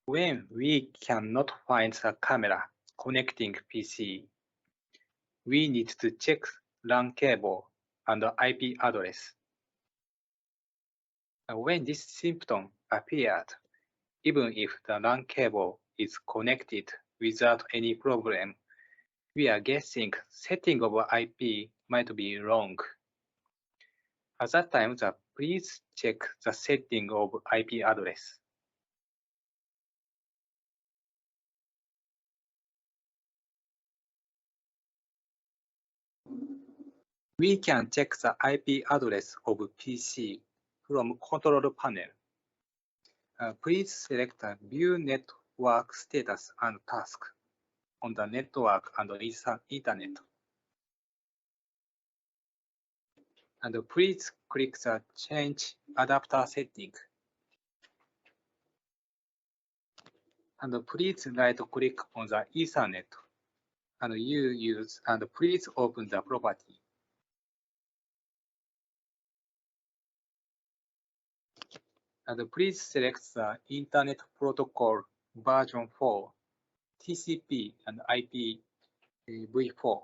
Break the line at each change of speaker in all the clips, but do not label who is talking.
When we cannot find the camera connecting PC, we need to check LAN cable and IP address. When this symptom appeared, even if the LAN cable is connected without any problem, we are guessing setting of IP might be wrong. At that time, please check the setting of IP address. We can check the IP address of PC from control panel. Please select View Network Status and Task on the network and Internet. And please click the Change Adapter Setting. And please right-click on the Ethernet and please open the property. And please select the Internet Protocol version 4, TCP and IPv4,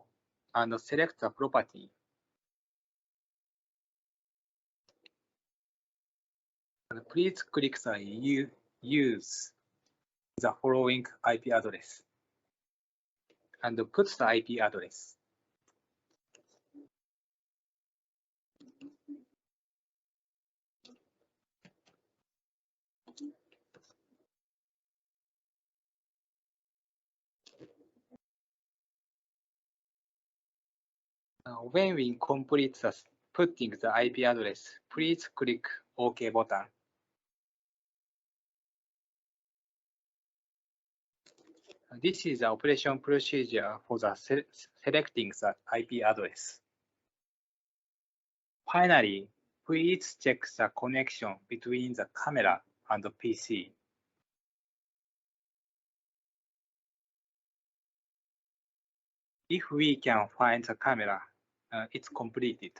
and select the property. And please click the Use the following IP address and put the IP address. When we complete putting the IP address, please click OK button. This is the operation procedure for the selecting the IP address. Finally, please check the connection between the camera and the PC. If we can find the camera, it's completed.